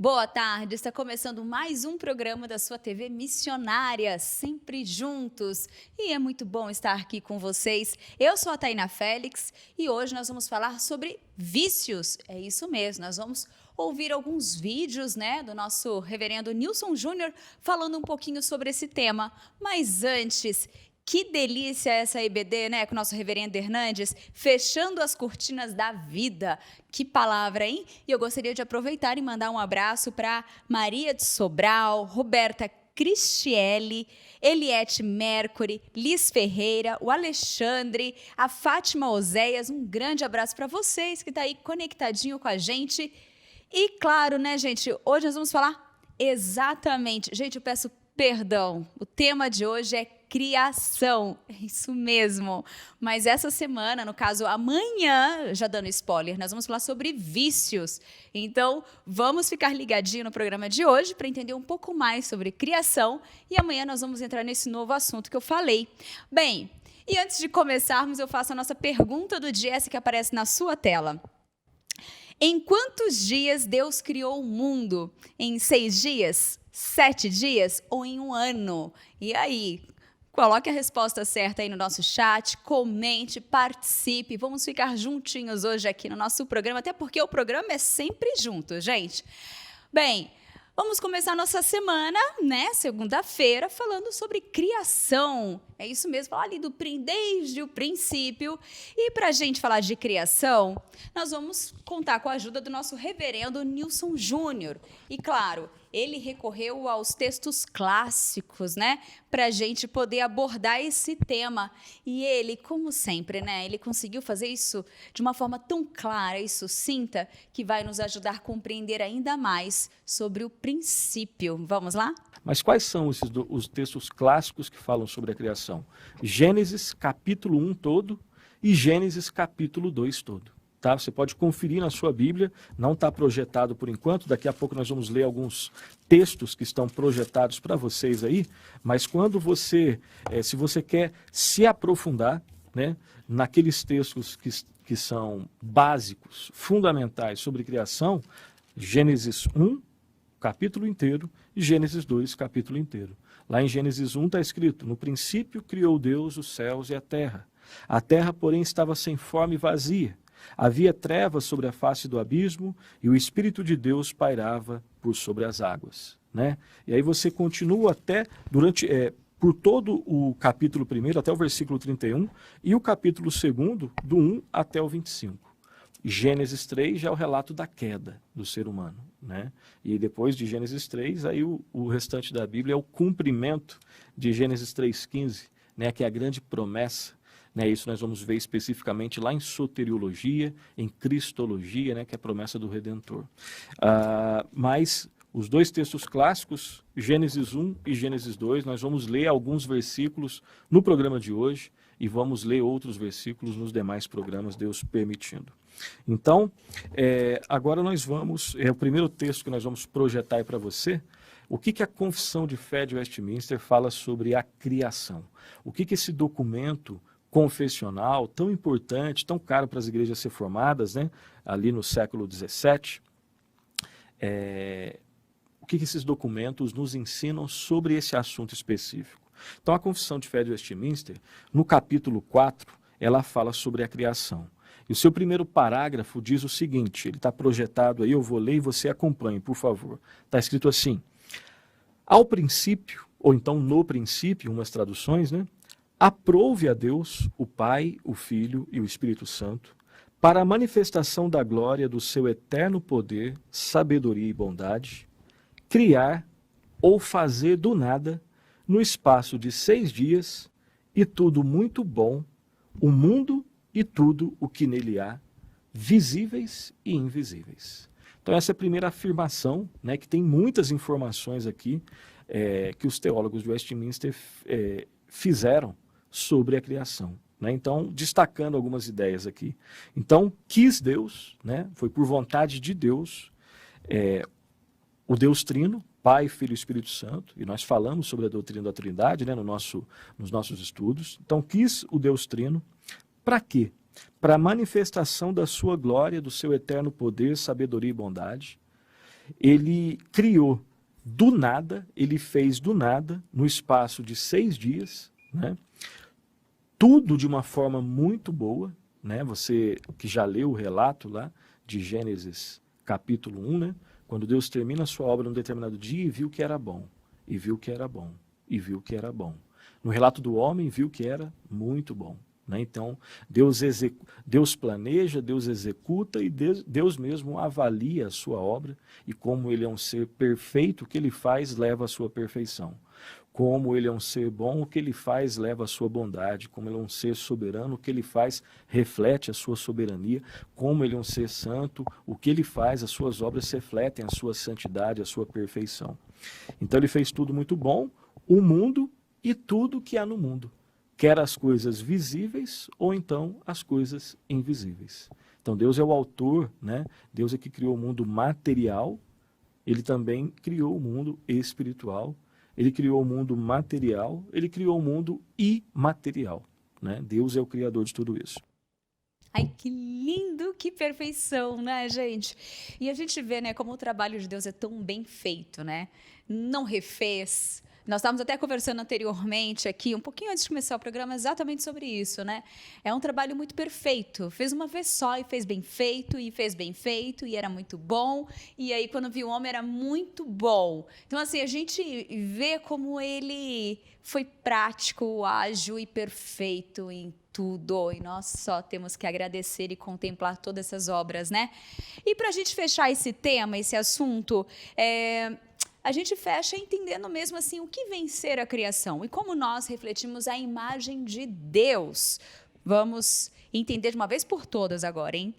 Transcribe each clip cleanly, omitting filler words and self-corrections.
Boa tarde, está começando mais um programa da sua TV Missionária, sempre juntos. E é muito bom estar aqui com vocês. Eu sou a Tainá Félix e hoje nós vamos falar sobre vícios. É isso mesmo, nós vamos ouvir alguns vídeos, do nosso reverendo Nilson Júnior falando um pouquinho sobre esse tema. Mas antes, que delícia essa IBD, com o nosso reverendo Hernandes, fechando as cortinas da vida. Que palavra, hein? E eu gostaria de aproveitar e mandar um abraço para Maria de Sobral, Roberta Cristiele, Eliette Mercury, Liz Ferreira, o Alexandre, a Fátima Oséias. Um grande abraço para vocês que estão aí conectadinho com a gente. E claro, gente, hoje nós vamos falar exatamente... Gente, eu peço perdão, o tema de hoje é criação, é isso mesmo. Mas essa semana, no caso amanhã, já dando spoiler, nós vamos falar sobre vícios. Então, vamos ficar ligadinho no programa de hoje para entender um pouco mais sobre criação e amanhã nós vamos entrar nesse novo assunto que eu falei. Bem, e antes de começarmos, eu faço a nossa pergunta do dia, essa que aparece na sua tela. Em quantos dias Deus criou o mundo? Em 6 dias? 7 dias ou em um ano? E aí, coloque a resposta certa aí no nosso chat, comente, participe. Vamos ficar juntinhos hoje aqui no nosso programa, até porque o programa é sempre junto, gente. Bem, vamos começar a nossa semana, segunda-feira, falando sobre criação. É isso mesmo, falar ali desde o princípio. E para a gente falar de criação, nós vamos contar com a ajuda do nosso reverendo Nilson Júnior. E claro, ele recorreu aos textos clássicos, para a gente poder abordar esse tema. E ele, como sempre, ele conseguiu fazer isso de uma forma tão clara e sucinta que vai nos ajudar a compreender ainda mais sobre o princípio. Vamos lá? Mas quais são os textos clássicos que falam sobre a criação? Gênesis capítulo 1 todo e Gênesis capítulo 2 todo. Tá? Você pode conferir na sua Bíblia, não está projetado por enquanto, daqui a pouco nós vamos ler alguns textos que estão projetados para vocês aí, mas quando se você quer se aprofundar, naqueles textos que são básicos, fundamentais sobre criação, Gênesis 1, capítulo inteiro, e Gênesis 2, capítulo inteiro. Lá em Gênesis 1 está escrito: no princípio criou Deus os céus e a terra. A terra, porém, estava sem forma e vazia. Havia trevas sobre a face do abismo e o Espírito de Deus pairava por sobre as águas. E aí você continua por todo o capítulo 1, até o versículo 31, e o capítulo 2, do 1 até o 25. Gênesis 3 já é o relato da queda do ser humano. E depois de Gênesis 3, aí o restante da Bíblia é o cumprimento de Gênesis 3,15, que é a grande promessa. Isso nós vamos ver especificamente lá em soteriologia, em cristologia, que é a promessa do Redentor. Mas os dois textos clássicos, Gênesis 1 e Gênesis 2, nós vamos ler alguns versículos no programa de hoje e vamos ler outros versículos nos demais programas, Deus permitindo. Então, agora nós vamos, o primeiro texto que nós vamos projetar aí para você, o que a Confissão de Fé de Westminster fala sobre a criação. O que esse documento confessional tão importante, tão caro para as igrejas reformadas, ali no século XVII, o que esses documentos nos ensinam sobre esse assunto específico. Então, a Confissão de Fé de Westminster, no capítulo 4, ela fala sobre a criação. E o seu primeiro parágrafo diz o seguinte, ele está projetado aí, eu vou ler e você acompanhe, por favor. Está escrito assim: ao princípio, ou então no princípio, umas traduções, aprouve a Deus, o Pai, o Filho e o Espírito Santo, para a manifestação da glória do seu eterno poder, sabedoria e bondade, criar ou fazer do nada, no espaço de 6 dias, e tudo muito bom, o mundo e tudo o que nele há, visíveis e invisíveis. Então essa é a primeira afirmação, que tem muitas informações aqui que os teólogos de Westminster fizeram sobre a criação. Então, destacando algumas ideias aqui. Então, quis Deus, foi por vontade de Deus, o Deus Trino, Pai, Filho e Espírito Santo, e nós falamos sobre a doutrina da Trindade nos nossos estudos. Então, quis o Deus Trino, para quê? Para a manifestação da sua glória, do seu eterno poder, sabedoria e bondade, ele criou do nada, ele fez do nada, no espaço de 6 dias, né? Tudo de uma forma muito boa, né? Você que já leu o relato lá de Gênesis capítulo 1, né? Quando Deus termina a sua obra num determinado dia e viu que era bom, e viu que era bom, e viu que era bom. No relato do homem, viu que era muito bom. Né? Então, Deus planeja, Deus executa e Deus mesmo avalia a sua obra, e como ele é um ser perfeito, o que ele faz leva à sua perfeição. Como ele é um ser bom, o que ele faz leva à sua bondade. Como ele é um ser soberano, o que ele faz reflete a sua soberania. Como ele é um ser santo, o que ele faz, as suas obras refletem a sua santidade, a sua perfeição. Então ele fez tudo muito bom, o mundo e tudo que há no mundo. Quer as coisas visíveis ou então as coisas invisíveis. Então Deus é o autor, né? Deus é que criou o mundo material, ele também criou o mundo espiritual. Ele criou o mundo material, ele criou o mundo imaterial. Né? Deus é o criador de tudo isso. Ai, que lindo, que perfeição, né, gente? E a gente vê, né, como o trabalho de Deus é tão bem feito, né? Não refez. Nós estávamos até conversando anteriormente aqui, um pouquinho antes de começar o programa, exatamente sobre isso, né? É um trabalho muito perfeito. Fez uma vez só e fez bem feito, e era muito bom. E aí, quando viu o homem, era muito bom. Então, assim, a gente vê como ele foi prático, ágil e perfeito em tudo. E nós só temos que agradecer e contemplar todas essas obras, né? E para a gente fechar esse tema, esse assunto, a gente fecha entendendo mesmo assim o que vem ser a criação e como nós refletimos a imagem de Deus. Vamos entender de uma vez por todas agora, hein?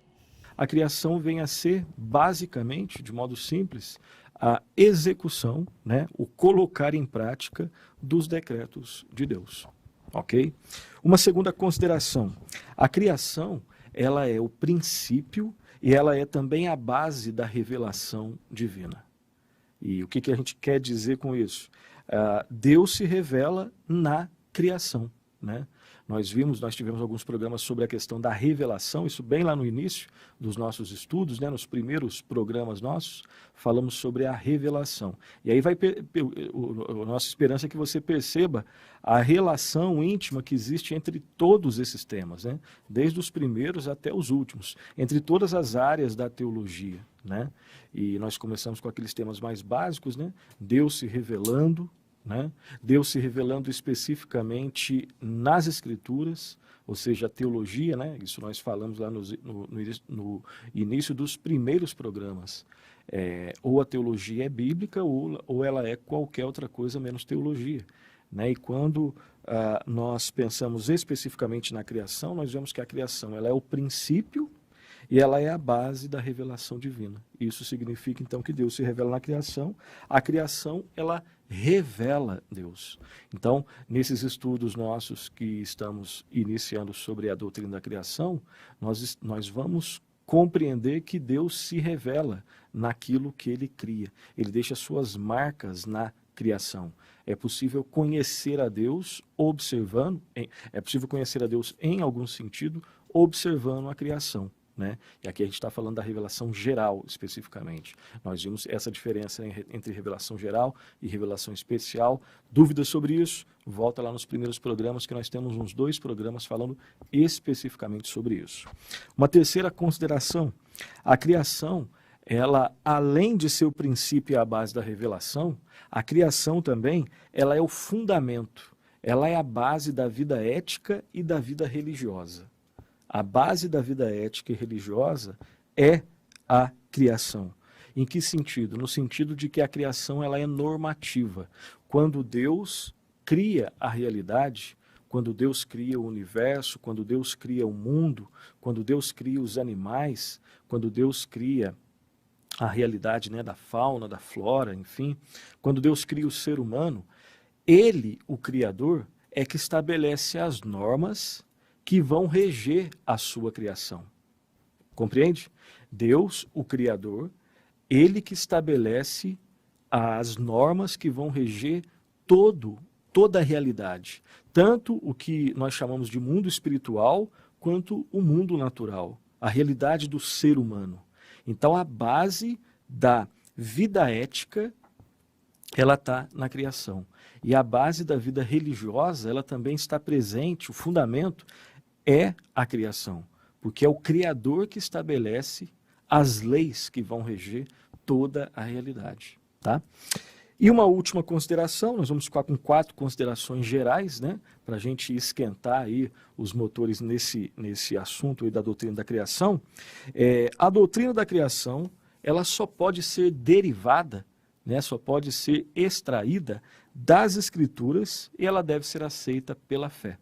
A criação vem a ser, basicamente, de modo simples, a execução, né, o colocar em prática dos decretos de Deus. Ok? Uma segunda consideração. A criação, ela é o princípio e ela é também a base da revelação divina. E o que a gente quer dizer com isso? Deus se revela na criação, né? Nós tivemos alguns programas sobre a questão da revelação, isso bem lá no início dos nossos estudos, né? Nos primeiros programas nossos, falamos sobre a revelação. E aí a nossa esperança é que você perceba a relação íntima que existe entre todos esses temas, né? Desde os primeiros até os últimos, entre todas as áreas da teologia, né? E nós começamos com aqueles temas mais básicos, né? Deus se revelando, né? Deus se revelando especificamente nas Escrituras, ou seja, a teologia, né? Isso nós falamos lá no início dos primeiros programas. Ou a teologia é bíblica ou ela é qualquer outra coisa menos teologia. Né? E quando nós pensamos especificamente na criação, nós vemos que a criação ela é o princípio e ela é a base da revelação divina. Isso significa, então, que Deus se revela na criação. A criação, ela revela Deus. Então, nesses estudos nossos que estamos iniciando sobre a doutrina da criação, nós vamos compreender que Deus se revela naquilo que Ele cria. Ele deixa suas marcas na criação. É possível conhecer a Deus observando, é possível conhecer a Deus em algum sentido observando a criação. Né? E aqui a gente está falando da revelação geral, especificamente. Nós vimos essa diferença entre revelação geral e revelação especial. Dúvidas sobre isso? Volta lá nos primeiros programas, que nós temos uns 2 programas falando especificamente sobre isso. Uma terceira consideração, a criação, ela, além de ser o princípio e a base da revelação, a criação também, ela é o fundamento, ela é a base da vida ética e da vida religiosa. A base da vida ética e religiosa é a criação. Em que sentido? No sentido de que a criação ela é normativa. Quando Deus cria a realidade, quando Deus cria o universo, quando Deus cria o mundo, quando Deus cria os animais, quando Deus cria a realidade, né, da fauna, da flora, enfim, quando Deus cria o ser humano, Ele, o Criador, é que estabelece as normas que vão reger a sua criação. Compreende? Deus, o Criador, Ele que estabelece as normas que vão reger toda a realidade. Tanto o que nós chamamos de mundo espiritual, quanto o mundo natural. A realidade do ser humano. Então, a base da vida ética, ela está na criação. E a base da vida religiosa, ela também está presente, o fundamento é a criação, porque é o Criador que estabelece as leis que vão reger toda a realidade, tá? E uma última consideração, nós vamos ficar com 4 considerações gerais, né, para a gente esquentar aí os motores nesse assunto aí da doutrina da criação. A doutrina da criação, ela só pode ser derivada, né, só pode ser extraída das Escrituras e ela deve ser aceita pela fé.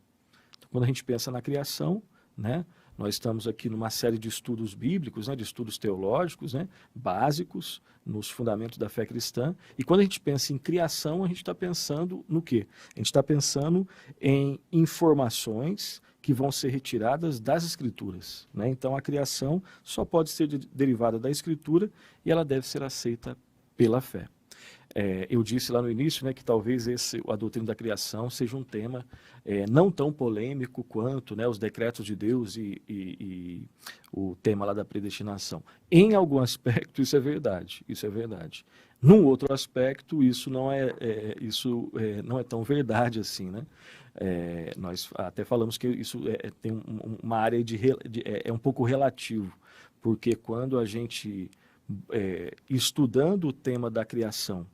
Então, quando a gente pensa na criação, né, nós estamos aqui numa série de estudos bíblicos, né, de estudos teológicos, né, básicos, nos fundamentos da fé cristã. E quando a gente pensa em criação, a gente está pensando no quê? A gente está pensando em informações que vão ser retiradas das Escrituras, né? Então, a criação só pode ser derivada da Escritura e ela deve ser aceita pela fé. Eu disse lá no início, né, que talvez a doutrina da criação seja um tema não tão polêmico quanto, né, os decretos de Deus e o tema lá da predestinação. Em algum aspecto isso é verdade, Num outro aspecto isso não é tão verdade assim, né? Nós até falamos que isso tem uma área é um pouco relativo, porque quando a gente estudando o tema da criação,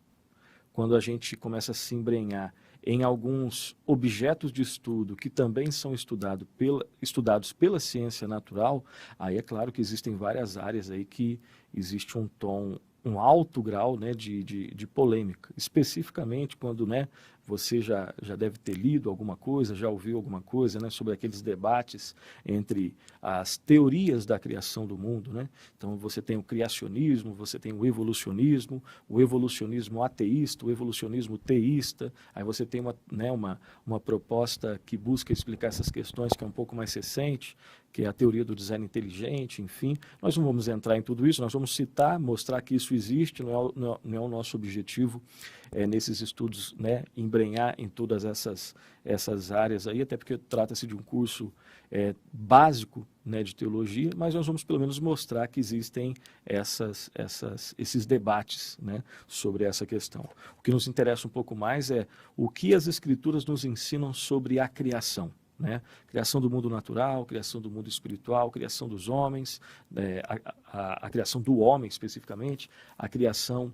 quando a gente começa a se embrenhar em alguns objetos de estudo que também são estudados pela ciência natural, aí é claro que existem várias áreas aí que existe um alto grau, né, de polêmica, especificamente quando, né, você já deve ter lido alguma coisa, já ouviu alguma coisa, né, sobre aqueles debates entre as teorias da criação do mundo, né? Então você tem o criacionismo, você tem o evolucionismo ateísta, o evolucionismo teísta, aí você tem uma proposta que busca explicar essas questões que é um pouco mais recente, que é a teoria do design inteligente, enfim. Nós não vamos entrar em tudo isso, nós vamos citar, mostrar que isso existe, não é o nosso objetivo nesses estudos, né, embrenhar em todas essas áreas aí, até porque trata-se de um curso básico, né, de teologia, mas nós vamos pelo menos mostrar que existem esses debates, né, sobre essa questão. O que nos interessa um pouco mais é o que as Escrituras nos ensinam sobre a criação. Né? Criação do mundo natural, criação do mundo espiritual, criação dos homens, a criação do homem especificamente, a criação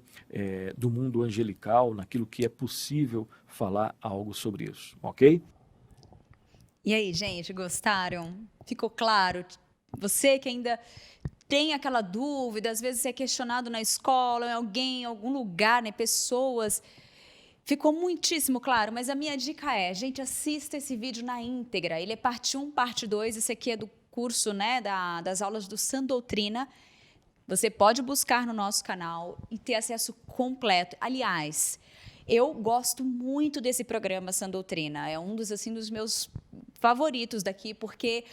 do mundo angelical, naquilo que é possível falar algo sobre isso, ok? E aí, gente, gostaram? Ficou claro? Você que ainda tem aquela dúvida, às vezes é questionado na escola, em alguém, em algum lugar, né, pessoas... Ficou muitíssimo claro, mas a minha dica é, gente, assista esse vídeo na íntegra. Ele é parte 1, parte 2, esse aqui é do curso, né, das aulas do Sã Doutrina. Você pode buscar no nosso canal e ter acesso completo. Aliás, eu gosto muito desse programa Sã Doutrina. É um dos meus favoritos daqui, porque...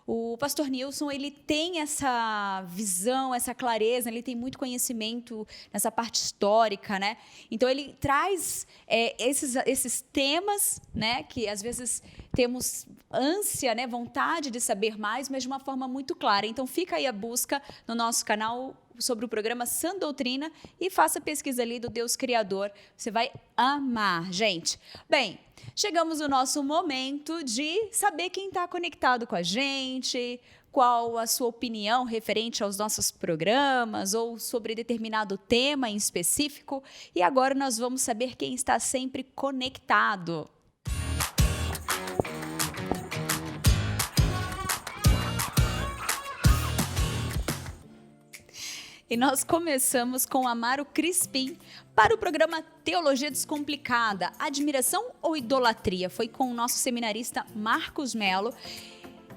O pastor Nilson, ele tem essa visão, essa clareza, ele tem muito conhecimento nessa parte histórica, né? Então, ele traz esses temas, né, que às vezes temos ânsia, né, vontade de saber mais, mas de uma forma muito clara. Então, fica aí a busca no nosso canal sobre o programa Sã Doutrina e faça a pesquisa ali do Deus Criador. Você vai amar, gente. Bem, chegamos no nosso momento de saber quem está conectado com a gente, qual a sua opinião referente aos nossos programas ou sobre determinado tema em específico. E agora nós vamos saber quem está sempre conectado. E nós começamos com Amaro Crispim para o programa Teologia Descomplicada, Admiração ou Idolatria? Foi com o nosso seminarista Marcos Melo.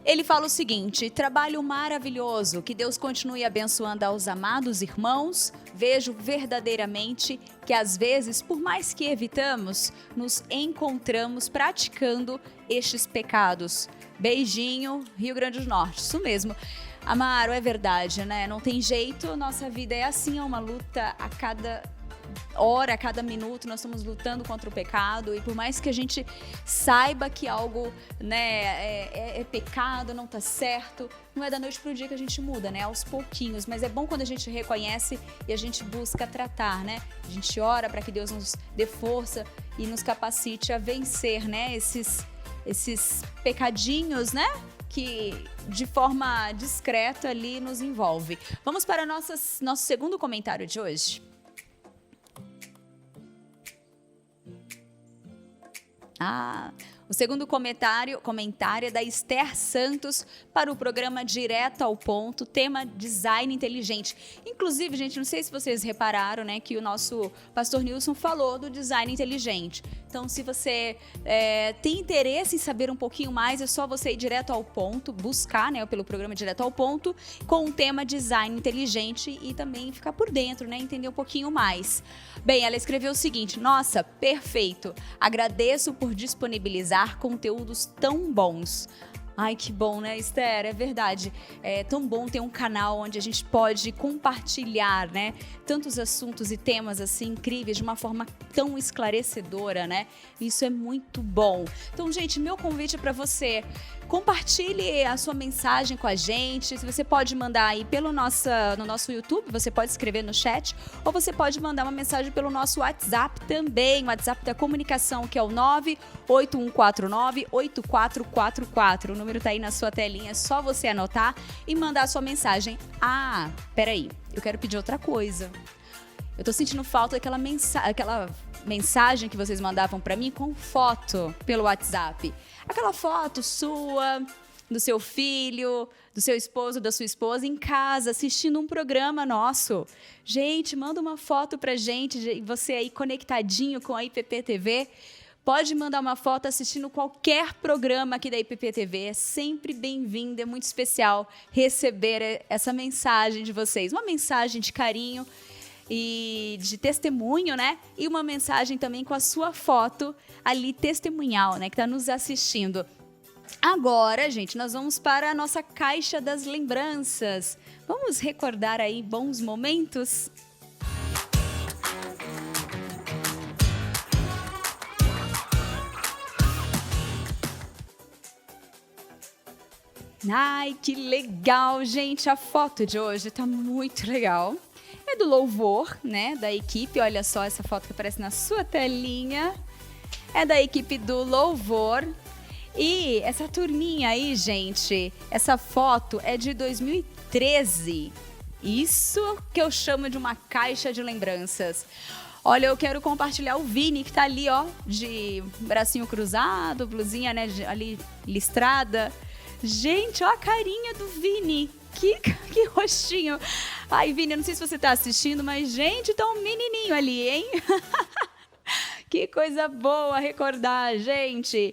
Ele fala o seguinte: trabalho maravilhoso, que Deus continue abençoando aos amados irmãos. Vejo verdadeiramente que às vezes, por mais que evitamos, nos encontramos praticando estes pecados. Beijinho, Rio Grande do Norte, isso mesmo. Amaro, é verdade, né? Não tem jeito, nossa vida é assim, é uma luta a cada hora, a cada minuto, nós estamos lutando contra o pecado, e por mais que a gente saiba que algo, né, é pecado, não está certo, não é da noite para o dia que a gente muda, né? Aos pouquinhos. Mas é bom quando a gente reconhece e a gente busca tratar, né? A gente ora para que Deus nos dê força e nos capacite a vencer, né? Esses pecadinhos, né? Que de forma discreta ali nos envolve. Vamos para nosso segundo comentário de hoje. O segundo comentário é da Esther Santos para o programa Direto ao Ponto, tema Design Inteligente. Inclusive, gente, não sei se vocês repararam, né, que o nosso pastor Nilson falou do Design Inteligente. Então, se você tem interesse em saber um pouquinho mais, é só você ir direto ao ponto, buscar, né, pelo programa Direto ao Ponto, com o tema Design Inteligente e também ficar por dentro, né, entender um pouquinho mais. Bem, ela escreveu o seguinte: nossa, perfeito, agradeço por disponibilizar conteúdos tão bons. Ai, que bom, né, Esther? É verdade. É tão bom ter um canal onde a gente pode compartilhar, né, tantos assuntos e temas assim incríveis de uma forma tão esclarecedora, né? Isso é muito bom. Então, gente, meu convite é para você. Compartilhe a sua mensagem com a gente. Você pode mandar aí no nosso YouTube, você pode escrever no chat, ou você pode mandar uma mensagem pelo nosso WhatsApp também, o WhatsApp da comunicação, que é o 98149-8444. O número tá aí na sua telinha, é só você anotar e mandar a sua mensagem. Ah, peraí, eu quero pedir outra coisa. Eu tô sentindo falta daquela mensagem que vocês mandavam para mim com foto pelo WhatsApp. Aquela foto sua, do seu filho, do seu esposo, da sua esposa em casa, assistindo um programa nosso. Gente, manda uma foto pra gente, você aí conectadinho com a IPP-TV. Pode mandar uma foto assistindo qualquer programa aqui da IPP-TV. É sempre bem-vindo, é muito especial receber essa mensagem de vocês. Uma mensagem de carinho e de testemunho, né? E uma mensagem também com a sua foto ali testemunhal, né? Que tá nos assistindo. Agora, gente, nós vamos para a nossa caixa das lembranças. Vamos recordar aí bons momentos? Ai, que legal, gente! A foto de hoje tá muito legal. É do louvor, né, da equipe. Olha só essa foto que aparece na sua telinha. É da equipe do louvor. E essa turminha aí, gente, essa foto é de 2013. Isso que eu chamo de uma caixa de lembranças. Olha, eu quero compartilhar o Vini, que tá ali, ó, de bracinho cruzado, blusinha, né, ali listrada. Gente, ó a carinha do Vini. Que rostinho. Ai, Vini, eu não sei se você tá assistindo, mas, gente, tá um menininho ali, hein? Que coisa boa recordar, gente.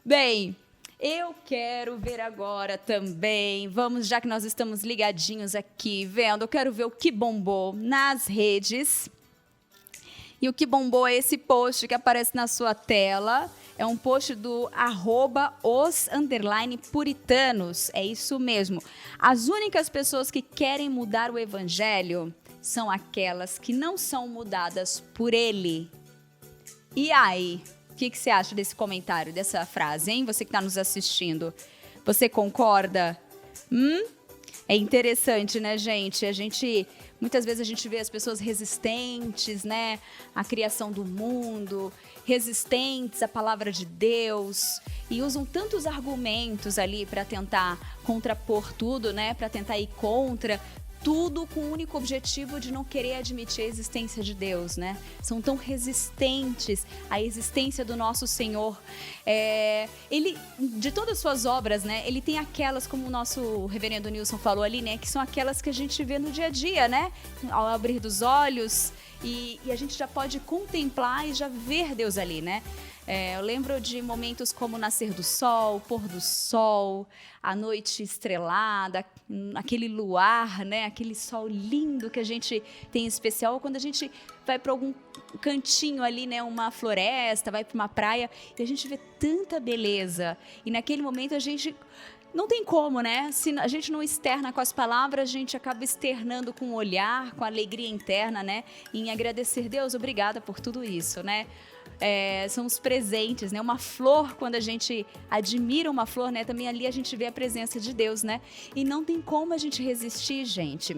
Bem, eu quero ver agora também. Vamos, já que nós estamos ligadinhos aqui, vendo, eu quero ver o que bombou nas redes. E o que bombou é esse post que aparece na sua tela. É um post do @os_puritanos. É isso mesmo. As únicas pessoas que querem mudar o evangelho são aquelas que não são mudadas por ele. E aí, o que você acha desse comentário, dessa frase, hein? Você que está nos assistindo. Você concorda? É interessante, né, gente? Muitas vezes a gente vê as pessoas resistentes, né, à criação do mundo, resistentes à palavra de Deus, e usam tantos argumentos ali para tentar contrapor tudo, né, para tentar ir contra tudo, com o único objetivo de não querer admitir a existência de Deus, né? São tão resistentes à existência do nosso Senhor. Ele, de todas as suas obras, né? Ele tem aquelas, como o nosso reverendo Nilson falou ali, né? Que são aquelas que a gente vê no dia a dia, né? Ao abrir dos olhos, e a gente já pode contemplar e já ver Deus ali, né? Eu lembro de momentos como o nascer do sol, o pôr do sol, a noite estrelada, aquele luar, né? Aquele sol lindo que a gente tem em especial quando a gente vai para algum cantinho ali, né? Uma floresta, vai para uma praia e a gente vê tanta beleza. E naquele momento a gente não tem como, né? Se a gente não externa com as palavras, a gente acaba externando com o olhar, com a alegria interna, né? Em agradecer, Deus, obrigada por tudo isso, né? São os presentes, né? Uma flor, quando a gente admira uma flor, né? Também ali a gente vê a presença de Deus, né? E não tem como a gente resistir, gente.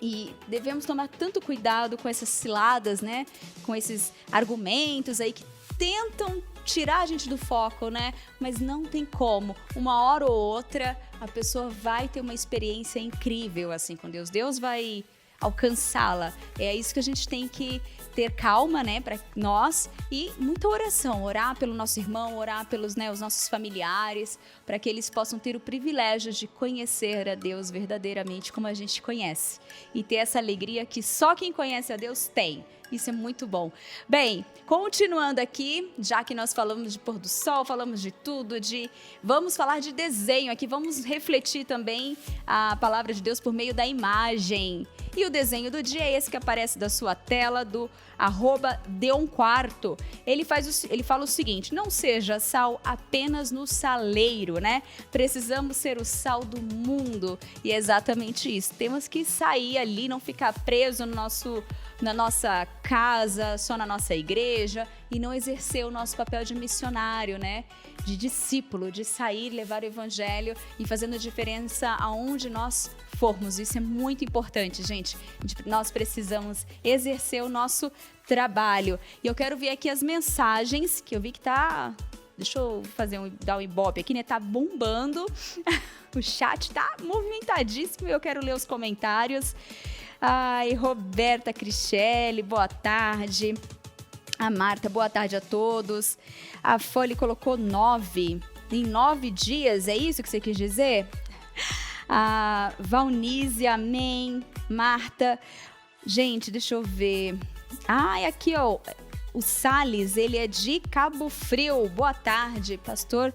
E devemos tomar tanto cuidado com essas ciladas, né? Com esses argumentos aí que tentam tirar a gente do foco, né? Mas não tem como. Uma hora ou outra, a pessoa vai ter uma experiência incrível, assim, com Deus. Deus vai alcançá-la. É isso que a gente tem que ter calma, né, para nós, e muita oração, orar pelo nosso irmão, orar pelos, né, os nossos familiares, para que eles possam ter o privilégio de conhecer a Deus verdadeiramente como a gente conhece e ter essa alegria que só quem conhece a Deus tem. Isso é muito bom. Bem, continuando aqui, já que nós falamos de pôr do sol, falamos de tudo, vamos falar de desenho aqui, vamos refletir também a palavra de Deus por meio da imagem. E o desenho do dia é esse que aparece da sua tela, do @deumquarto. Ele fala o seguinte: não seja sal apenas no saleiro, né? Precisamos ser o sal do mundo. E é exatamente isso. Temos que sair ali, não ficar preso na nossa casa, só na nossa igreja, e não exercer o nosso papel de missionário, né? De discípulo, de sair, levar o evangelho e fazendo diferença aonde nós formos. Isso é muito importante, gente. Nós precisamos exercer o nosso trabalho. E eu quero ver aqui as mensagens, que eu vi que tá... Deixa eu dar um ibope aqui, né? Tá bombando. O chat tá movimentadíssimo e eu quero ler os comentários. Ai, Roberta Crichelle, boa tarde. A Marta, boa tarde a todos. A Folha colocou 9. Em 9 dias, é isso que você quis dizer? A Valnísia, amém. Marta, gente, deixa eu ver. Ah, aqui, ó. O Salles, ele é de Cabo Frio. Boa tarde, pastor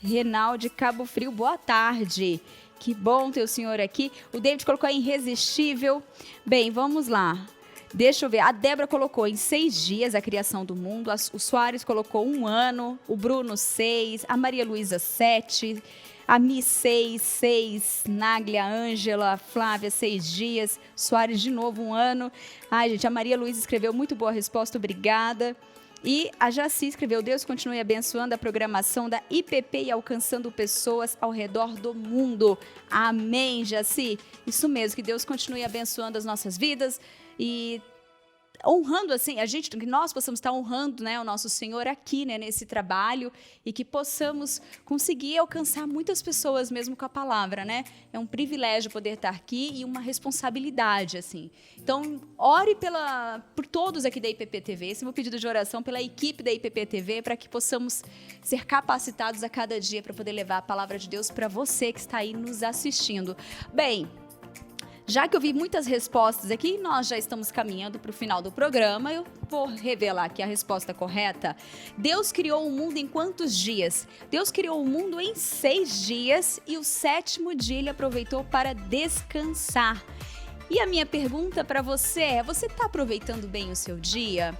Renal de Cabo Frio. Boa tarde. Que bom ter o senhor aqui. O David colocou aí irresistível. Bem, vamos lá. Deixa eu ver. A Débora colocou em 6 dias a criação do mundo. O Soares colocou 1 ano. O Bruno, 6. A Maria Luísa, 7. A Mi, 6. Náglia, Ângela, Flávia, 6 dias. Soares, de novo, 1 ano. Ai, gente, a Maria Luísa escreveu muito boa resposta. Obrigada. E a Jaci escreveu: Deus continue abençoando a programação da IPP e alcançando pessoas ao redor do mundo. Amém, Jaci. Isso mesmo, que Deus continue abençoando as nossas vidas e honrando, assim, que nós possamos estar honrando, né, o nosso Senhor aqui, né, nesse trabalho, e que possamos conseguir alcançar muitas pessoas mesmo com a palavra, né? É um privilégio poder estar aqui e uma responsabilidade, assim. Então, ore por todos aqui da IPP TV, esse é o meu pedido de oração pela equipe da IPP TV, para que possamos ser capacitados a cada dia para poder levar a palavra de Deus para você que está aí nos assistindo. Bem, já que eu vi muitas respostas aqui, nós já estamos caminhando para o final do programa, eu vou revelar aqui a resposta correta. Deus criou o mundo em quantos dias? Deus criou o mundo em 6 dias e o 7º dia ele aproveitou para descansar. E a minha pergunta para você é: você está aproveitando bem o seu dia?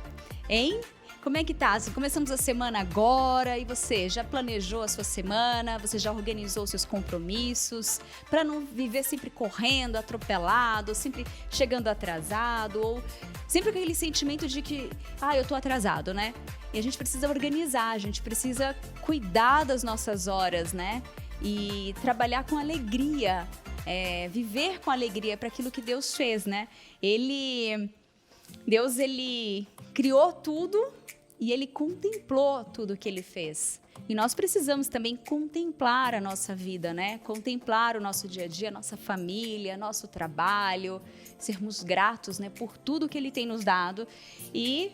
Hein? Como é que tá? Assim, começamos a semana agora e você já planejou a sua semana? Você já organizou seus compromissos para não viver sempre correndo, atropelado, sempre chegando atrasado, ou sempre com aquele sentimento de que, eu tô atrasado, né? E a gente precisa organizar, a gente precisa cuidar das nossas horas, né? E trabalhar com alegria, viver com alegria para aquilo que Deus fez, né? Deus, ele criou tudo e ele contemplou tudo que ele fez. E nós precisamos também contemplar a nossa vida, né? Contemplar o nosso dia a dia, nossa família, nosso trabalho, sermos gratos, né, por tudo que ele tem nos dado e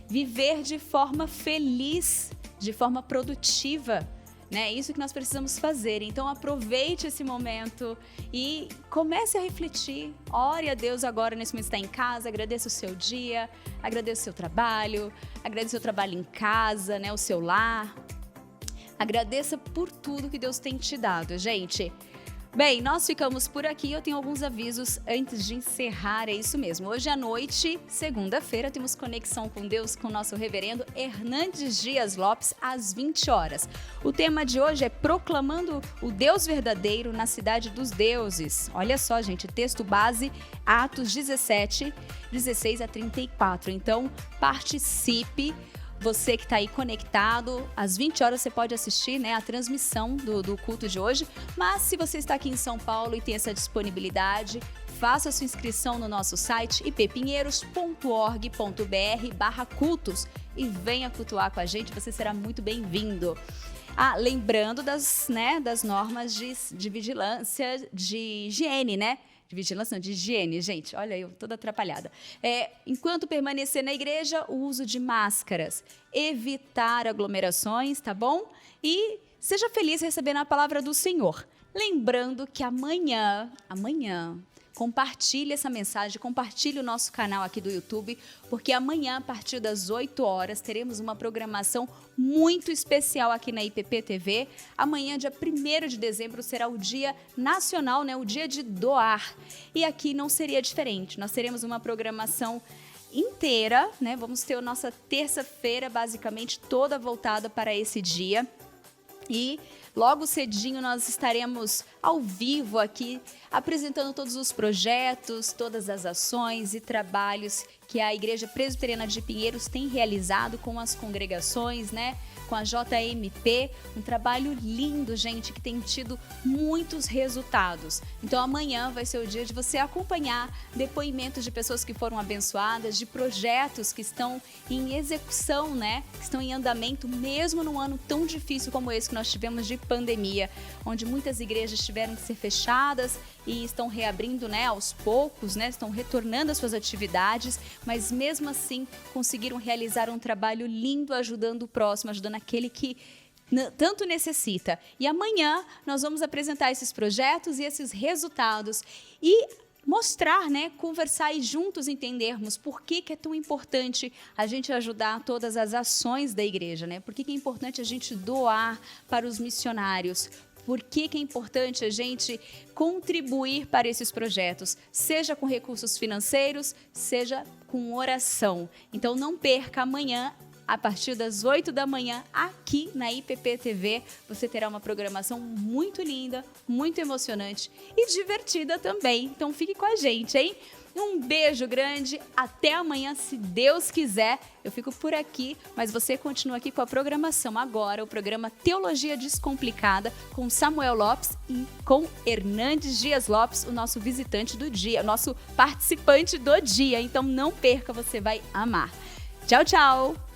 viver de forma feliz, de forma produtiva, né? Isso que nós precisamos fazer. Então aproveite esse momento e comece a refletir. Ore a Deus agora, nesse momento que está em casa, agradeça o seu dia, agradeça o seu trabalho, agradeça o seu trabalho em casa, né? O seu lar. Agradeça por tudo que Deus tem te dado, gente. Bem, nós ficamos por aqui. Eu tenho alguns avisos antes de encerrar, é isso mesmo. Hoje à noite, segunda-feira, temos Conexão com Deus com o nosso reverendo Hernandes Dias Lopes, às 20 horas. O tema de hoje é Proclamando o Deus Verdadeiro na Cidade dos Deuses. Olha só, gente, texto base, Atos 17, 16 a 34. Então, participe. Você que está aí conectado, às 20 horas você pode assistir, né, a transmissão do culto de hoje. Mas se você está aqui em São Paulo e tem essa disponibilidade, faça sua inscrição no nosso site ippinheiros.org.br/cultos e venha cultuar com a gente, você será muito bem-vindo. Lembrando das normas de vigilância, de higiene, né? De vigilância, não, de higiene, gente, olha eu toda atrapalhada. Enquanto permanecer na igreja, o uso de máscaras, evitar aglomerações, tá bom? E seja feliz recebendo a palavra do Senhor. Lembrando que amanhã, compartilhe essa mensagem, compartilhe o nosso canal aqui do YouTube, porque amanhã, a partir das 8 horas, teremos uma programação muito especial aqui na IPP TV. Amanhã, dia 1º de dezembro, será o Dia Nacional, né? O dia de doar. E aqui não seria diferente. Nós teremos uma programação inteira, né? Vamos ter a nossa terça-feira, basicamente, toda voltada para esse dia. E logo cedinho nós estaremos ao vivo aqui apresentando todos os projetos, todas as ações e trabalhos que a Igreja Presbiteriana de Pinheiros tem realizado com as congregações, né? Com a JMP, um trabalho lindo, gente, que tem tido muitos resultados. Então amanhã vai ser o dia de você acompanhar depoimentos de pessoas que foram abençoadas, de projetos que estão em execução, né? Que estão em andamento, mesmo num ano tão difícil como esse que nós tivemos de pandemia, onde muitas igrejas tiveram que ser fechadas e estão reabrindo, né, aos poucos, né? Estão retornando às suas atividades, mas mesmo assim conseguiram realizar um trabalho lindo, ajudando o próximo, ajudando aquele que tanto necessita. E amanhã nós vamos apresentar esses projetos e esses resultados e mostrar, né, conversar e juntos entendermos por que é tão importante a gente ajudar todas as ações da igreja, né? Por que é importante a gente doar para os missionários? Por que é importante a gente contribuir para esses projetos, seja com recursos financeiros, seja com oração. Então não perca amanhã, a partir das 8 da manhã, aqui na IPP TV, você terá uma programação muito linda, muito emocionante e divertida também. Então fique com a gente, hein? Um beijo grande, até amanhã, se Deus quiser. Eu fico por aqui, mas você continua aqui com a programação agora, o programa Teologia Descomplicada, com Samuel Lopes e com Hernandes Dias Lopes, o nosso visitante do dia, o nosso participante do dia. Então não perca, você vai amar. Tchau, tchau!